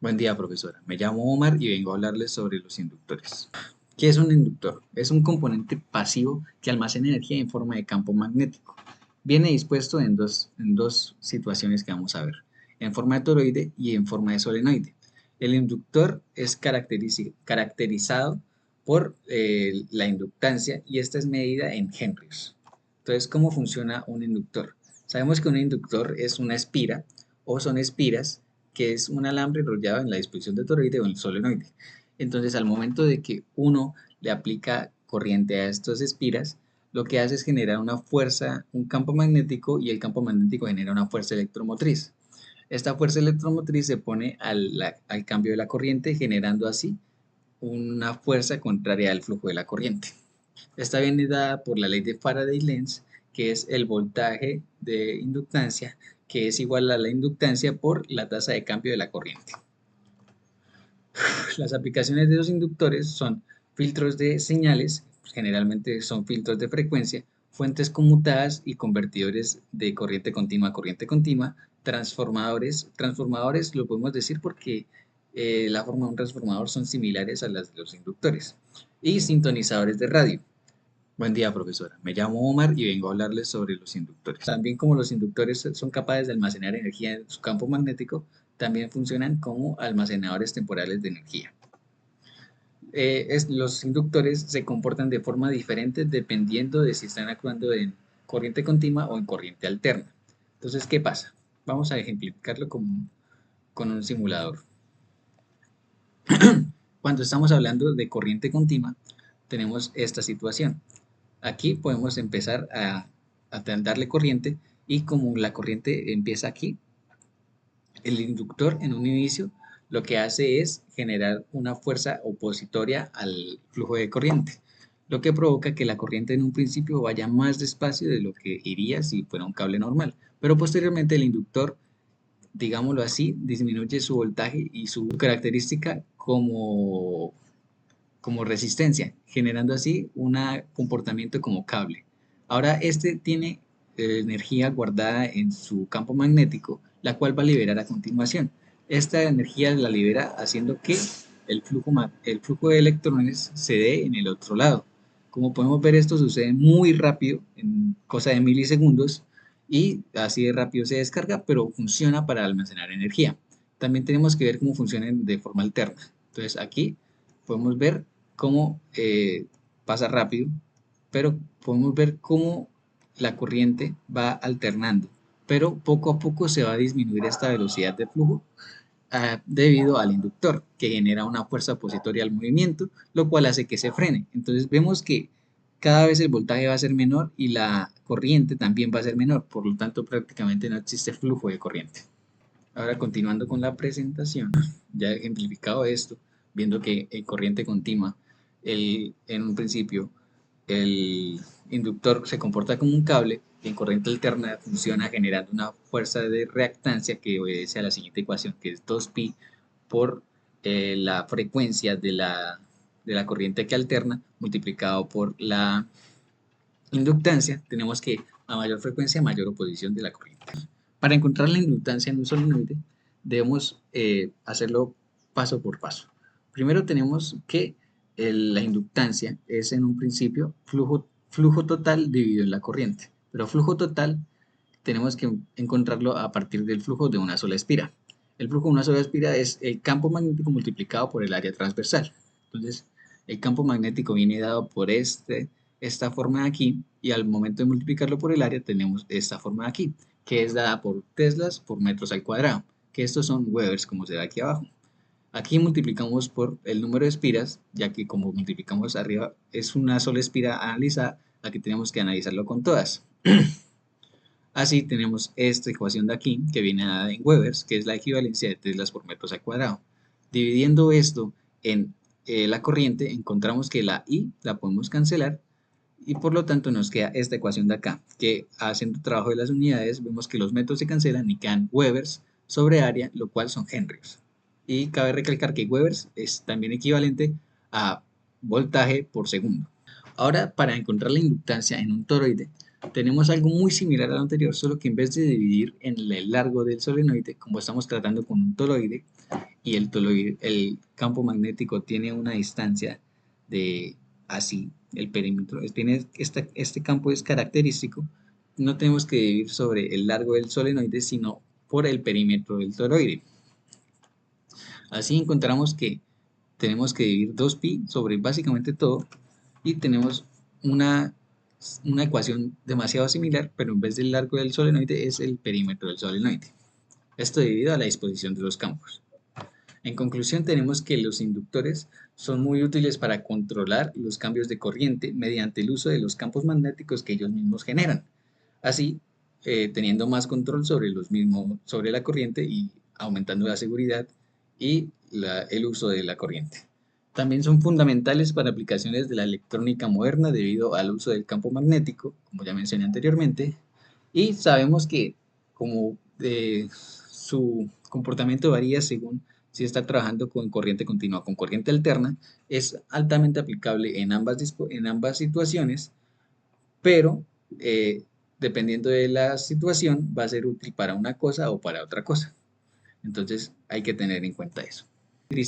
Buen día, profesora. Me llamo Omar y vengo a hablarles sobre los inductores. ¿Qué es un inductor? Es un componente pasivo que almacena energía en forma de campo magnético. Viene dispuesto en dos situaciones que vamos a ver, en forma de toroide y en forma de solenoide. El inductor es caracterizado por la inductancia y esta es medida en henrios. Entonces, ¿cómo funciona un inductor? Sabemos que un inductor es una espira o son espiras que es un alambre enrollado en la disposición de toroide o en el solenoide. Entonces, al momento de que uno le aplica corriente a estas espiras, lo que hace es generar una fuerza, un campo magnético, y el campo magnético genera una fuerza electromotriz. Esta fuerza electromotriz se pone al cambio de la corriente, generando así una fuerza contraria al flujo de la corriente. Está bien dada por la ley de Faraday-Lenz, que es el voltaje de inductancia, que es igual a la inductancia por la tasa de cambio de la corriente. Las aplicaciones de los inductores son filtros de señales, generalmente son filtros de frecuencia, fuentes conmutadas y convertidores de corriente continua a corriente continua, transformadores lo podemos decir porque la forma de un transformador son similares a las de los inductores, y sintonizadores de radio. Buen día, profesora. Me llamo Omar y vengo a hablarles sobre los inductores. También como los inductores son capaces de almacenar energía en su campo magnético, también funcionan como almacenadores temporales de energía. Los inductores se comportan de forma diferente dependiendo de si están actuando en corriente continua o en corriente alterna. Entonces, ¿qué pasa? Vamos a ejemplificarlo con un simulador. Cuando estamos hablando de corriente continua, tenemos esta situación. Aquí podemos empezar a darle corriente, y como la corriente empieza aquí, el inductor en un inicio lo que hace es generar una fuerza opositoria al flujo de corriente, lo que provoca que la corriente en un principio vaya más despacio de lo que iría si fuera un cable normal, pero posteriormente el inductor, digámoslo así, disminuye su voltaje y su característica como resistencia, generando así un comportamiento como cable. Ahora este tiene energía guardada en su campo magnético, la cual va a liberar a continuación. Esta energía la libera haciendo que el flujo de electrones se dé en el otro lado. Como podemos ver, esto sucede muy rápido, en cosa de milisegundos, y así de rápido se descarga, pero funciona para almacenar energía. También tenemos que ver cómo funcionan de forma alterna. Entonces aquí podemos ver cómo pasa rápido, pero podemos ver cómo la corriente va alternando, pero poco a poco se va a disminuir esta velocidad de flujo debido al inductor, que genera una fuerza opositoria al movimiento, lo cual hace que se frene. Entonces vemos que cada vez el voltaje va a ser menor y la corriente también va a ser menor, por lo tanto prácticamente no existe flujo de corriente. Ahora, continuando con la presentación, ya he ejemplificado esto, viendo que en corriente continua, en un principio, el inductor se comporta como un cable, y en corriente alterna funciona generando una fuerza de reactancia que obedece a la siguiente ecuación, que es 2pi por la frecuencia de la corriente que alterna, multiplicado por la inductancia. Tenemos que a mayor frecuencia, mayor oposición de la corriente. Para encontrar la inductancia en un solenoide, debemos hacerlo paso por paso. Primero tenemos que la inductancia es en un principio flujo total dividido en la corriente, pero flujo total tenemos que encontrarlo a partir del flujo de una sola espira. El flujo de una sola espira es el campo magnético multiplicado por el área transversal. Entonces, el campo magnético viene dado por esta forma de aquí, y al momento de multiplicarlo por el área tenemos esta forma de aquí, que es dada por teslas por metros al cuadrado, que estos son webers, como se ve aquí abajo. Aquí multiplicamos por el número de espiras, ya que como multiplicamos arriba es una sola espira analizada, aquí tenemos que analizarlo con todas. Así tenemos esta ecuación de aquí, que viene dada en webers, que es la equivalencia de teslas por metros al cuadrado. Dividiendo esto en la corriente, encontramos que la I la podemos cancelar, y por lo tanto nos queda esta ecuación de acá, que haciendo trabajo de las unidades vemos que los metros se cancelan y quedan webers sobre área, lo cual son henrios. Y cabe recalcar que webers es también equivalente a voltaje por segundo. Ahora, para encontrar la inductancia en un toroide, tenemos algo muy similar a lo anterior, solo que en vez de dividir en el largo del solenoide, como estamos tratando con un toroide, y el campo magnético tiene una distancia de así, el perímetro, este campo es característico, no tenemos que dividir sobre el largo del solenoide, sino por el perímetro del toroide. Así encontramos que tenemos que dividir 2pi sobre básicamente todo y tenemos una, una ecuación demasiado similar, pero en vez del largo del solenoide es el perímetro del solenoide. Esto debido a la disposición de los campos. En conclusión, tenemos que los inductores son muy útiles para controlar los cambios de corriente mediante el uso de los campos magnéticos que ellos mismos generan. Así, teniendo más control sobre los mismos, sobre la corriente y aumentando la seguridad y el uso de la corriente. También son fundamentales para aplicaciones de la electrónica moderna debido al uso del campo magnético, como ya mencioné anteriormente, y sabemos que como su comportamiento varía según si está trabajando con corriente continua o con corriente alterna, es altamente aplicable en ambas situaciones, pero eh, dependiendo de la situación va a ser útil para una cosa o para otra cosa. Entonces hay que tener en cuenta eso.